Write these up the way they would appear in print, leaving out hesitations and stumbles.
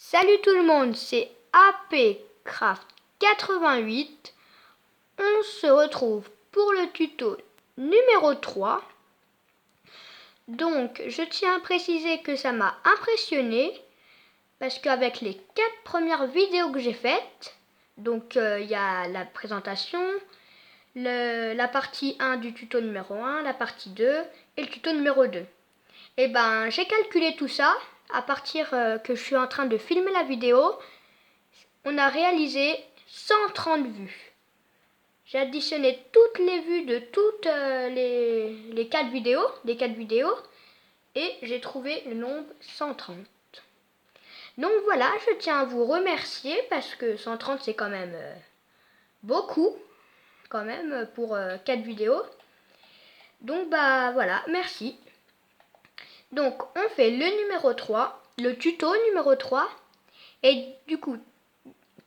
Salut tout le monde, c'est APcraft 88. On se retrouve pour le tuto numéro 3. Donc, je tiens à préciser que ça m'a impressionné parce qu'avec les 4 premières vidéos que j'ai faites, donc il y a la présentation, la partie 1 du tuto numéro 1, la partie 2 et le tuto numéro 2. Et ben, j'ai calculé tout ça à partir que je suis en train de filmer la vidéo. On a réalisé 130 vues. J'ai additionné toutes les vues de toutes les 4 vidéos, et j'ai trouvé le nombre 130. Donc voilà, je tiens à vous remercier parce que 130 c'est quand même beaucoup quand même pour 4 vidéos. Donc bah voilà, merci. Donc on fait le numéro 3, le tuto numéro 3, et du coup,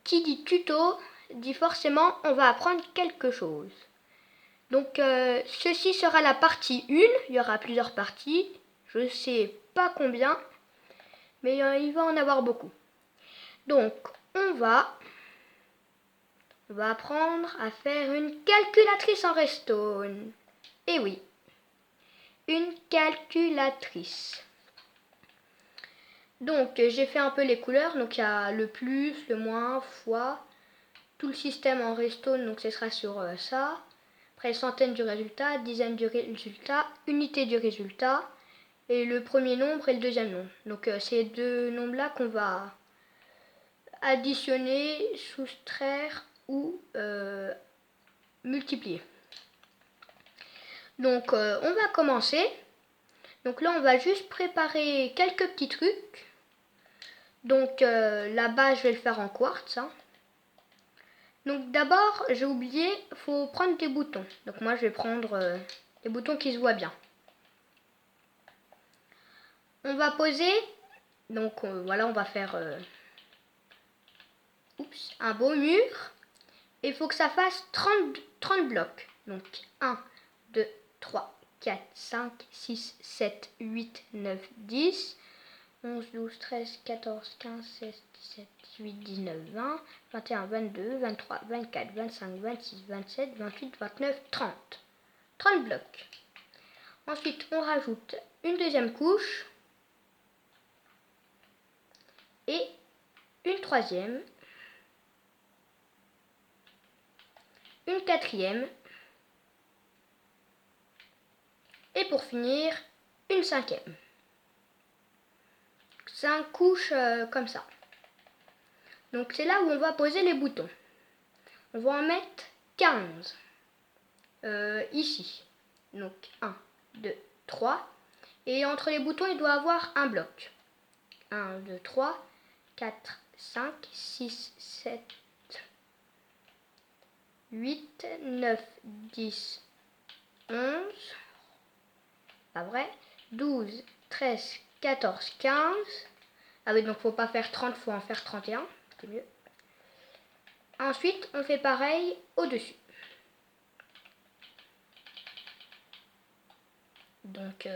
qui dit tuto dit forcément on va apprendre quelque chose. Donc ceci sera la partie 1, il y aura plusieurs parties, je sais pas combien, mais il va en avoir beaucoup. Donc on va apprendre à faire une calculatrice en Redstone. Et oui, une calculatrice. Donc j'ai fait un peu les couleurs, donc il y a le plus, le moins, fois, tout le système en Redstone, donc ce sera sur ça. Après centaines du résultat, dizaines du résultat, unité du résultat, et le premier nombre et le deuxième nombre. Donc ces deux nombres-là qu'on va additionner, soustraire ou multiplier. Donc on va commencer. Donc là on va juste préparer quelques petits trucs. Donc là-bas je vais le faire en quartz. Donc d'abord j'ai oublié, faut prendre des boutons. Donc moi je vais prendre des boutons qui se voient bien. On va poser, donc voilà, on va faire un beau mur. Il faut que ça fasse 30 blocs. Donc 1, 2, 3, 4, 5, 6, 7, 8, 9, 10, 11, 12, 13, 14, 15, 16, 17, 18, 19, 20, 21, 22, 23, 24, 25, 26, 27, 28, 29, 30. 30 blocs. Ensuite, on rajoute une deuxième couche et une troisième, une quatrième et pour finir, une cinquième. 5 couches comme ça. Donc c'est là où on va poser les boutons. On va en mettre 15 ici. Donc 1, 2, 3. Et entre les boutons, il doit avoir un bloc. 1, 2, 3, 4, 5, 6, 7, 8, 9, 10, 11. Pas vrai. 12, 13, 14, 15. Ah oui, donc faut pas faire 30, faut en faire 31. C'est mieux. Ensuite, on fait pareil au-dessus. Donc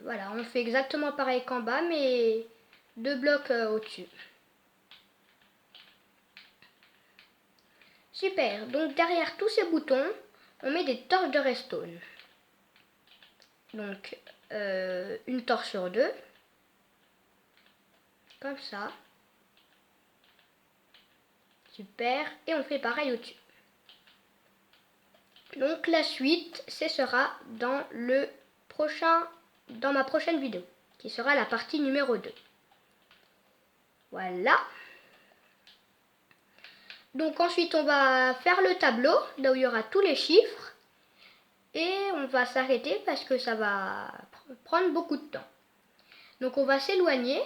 voilà, on fait exactement pareil qu'en bas, mais 2 blocs au-dessus. Super, donc derrière tous ces boutons, on met des torches de redstone. Donc une torche sur 2, comme ça. Super, et on fait pareil au-dessus. Donc la suite, ce sera dans ma prochaine vidéo, qui sera la partie numéro 2. Voilà. Donc ensuite, on va faire le tableau, là où il y aura tous les chiffres. Et on va s'arrêter parce que ça va prendre beaucoup de temps. Donc on va s'éloigner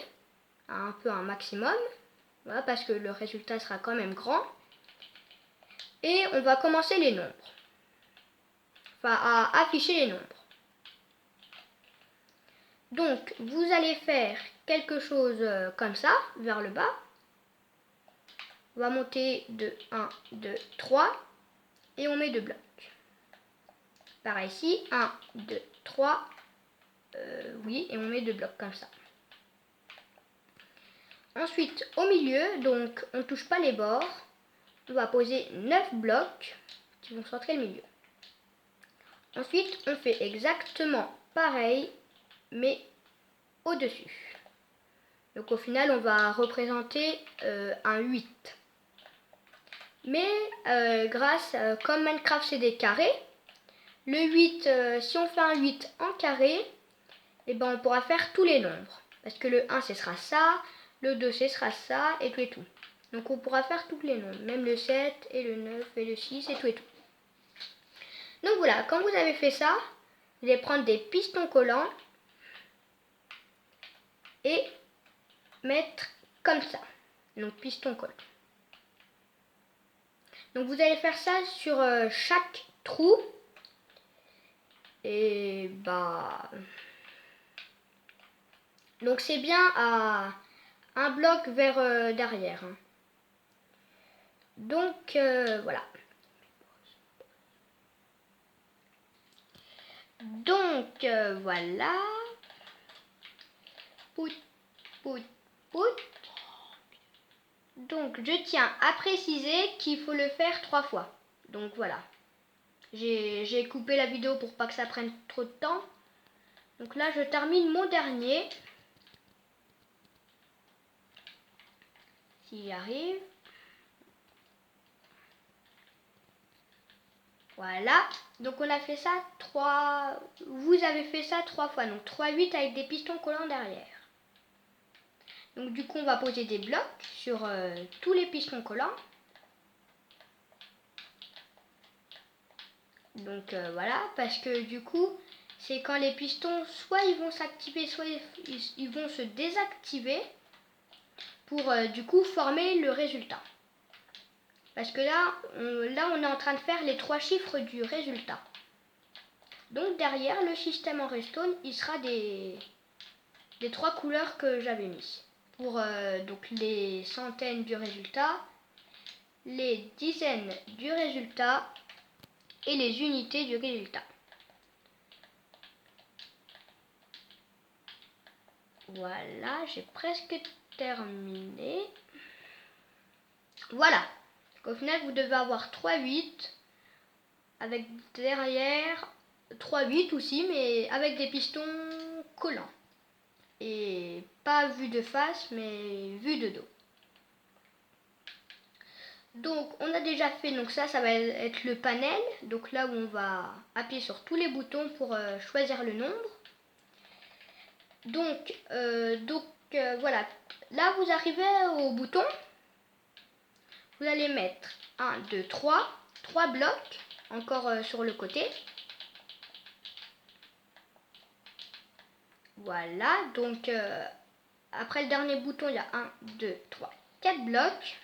un peu un maximum, voilà, parce que le résultat sera quand même grand. Et on va commencer les nombres. Enfin, à afficher les nombres. Donc vous allez faire quelque chose comme ça, vers le bas. On va monter de 1, 2, 3 et on met 2 blocs. Pareil ici, 1, 2, 3, oui, et on met 2 blocs comme ça. Ensuite, au milieu, donc on ne touche pas les bords. On va poser 9 blocs qui vont centrer le milieu. Ensuite, on fait exactement pareil, mais au-dessus. Donc au final, on va représenter un 8. Mais comme Minecraft c'est des carrés, le 8, si on fait un 8 en carré, et ben on pourra faire tous les nombres. Parce que le 1 ce sera ça, le 2 ce sera ça, et tout et tout. Donc on pourra faire tous les nombres, même le 7 et le 9 et le 6 et tout et tout. Donc voilà, quand vous avez fait ça, vous allez prendre des pistons collants et mettre comme ça. Donc piston collant. Donc vous allez faire ça sur chaque trou. Et bah... Donc c'est bien à un bloc vers derrière. Hein. Donc voilà. Donc voilà. Pout, pout, pout. Donc je tiens à préciser qu'il faut le faire 3 fois. Donc voilà. J'ai coupé la vidéo pour pas que ça prenne trop de temps. Donc là je termine mon dernier. Si j'y arrive. Voilà. Donc on a fait ça 3. Vous avez fait ça 3 fois. Donc 3 8 avec des pistons collants derrière. Donc du coup on va poser des blocs sur tous les pistons collants. Donc voilà, parce que du coup c'est quand les pistons soit ils vont s'activer, soit ils vont se désactiver pour du coup former le résultat. Parce que là on est en train de faire les 3 chiffres du résultat. Donc derrière le système en redstone il sera des 3 couleurs que j'avais mis. Pour donc les centaines du résultat, les dizaines du résultat et les unités du résultat. Voilà, j'ai presque terminé. Voilà. Au final, vous devez avoir 3 8 avec derrière 3 8 aussi, mais avec des pistons collants. Et pas vue de face, mais vue de dos. Donc on a déjà fait, donc ça va être le panel, donc là où on va appuyer sur tous les boutons pour choisir le nombre. Donc voilà, là vous arrivez au bouton, vous allez mettre 1, 2, 3 blocs encore sur le côté. Voilà, donc après le dernier bouton il y a 1, 2, 3, 4 blocs.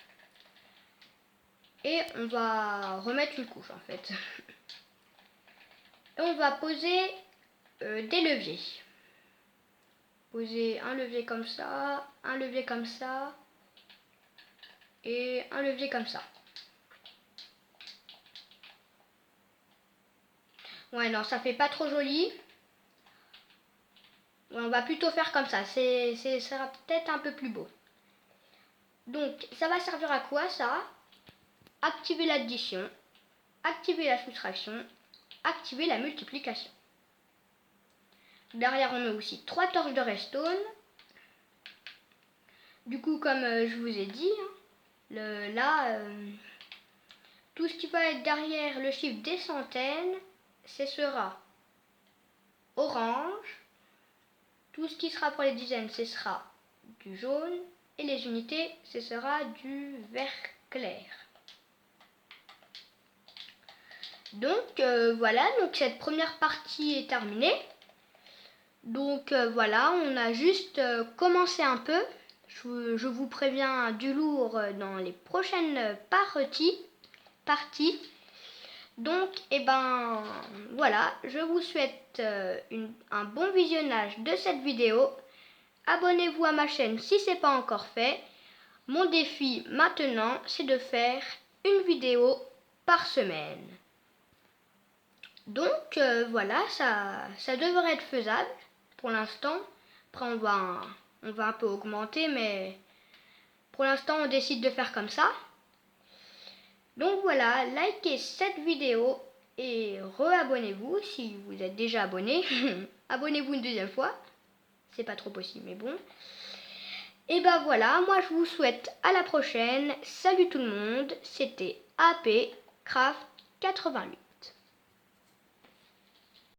Et on va remettre une couche en fait. Et on va poser des leviers. Poser un levier comme ça, un levier comme ça et un levier comme ça. Ouais non, ça fait pas trop joli. Ouais, on va plutôt faire comme ça, ça sera peut-être un peu plus beau. Donc ça va servir à quoi ça? Activer l'addition, activer la soustraction, activer la multiplication. Derrière on met aussi 3 torches de redstone. Du coup comme je vous ai dit, tout ce qui va être derrière le chiffre des centaines, ce sera orange. Tout ce qui sera pour les dizaines, ce sera du jaune. Et les unités, ce sera du vert clair. Donc voilà, donc cette première partie est terminée. Donc voilà, on a juste commencé un peu. Je vous préviens du lourd dans les prochaines parties. Donc, voilà, je vous souhaite un bon visionnage de cette vidéo. Abonnez-vous à ma chaîne si ce n'est pas encore fait. Mon défi maintenant, c'est de faire une vidéo par semaine. Donc, voilà, ça devrait être faisable pour l'instant. Après, on va un peu augmenter, mais Pour l'instant, on décide de faire comme ça. Donc voilà, likez cette vidéo et re-abonnez-vous si vous êtes déjà abonné. Abonnez-vous une deuxième fois. C'est pas trop possible, mais bon. Et ben voilà, moi je vous souhaite à la prochaine. Salut tout le monde, c'était AP Craft 88.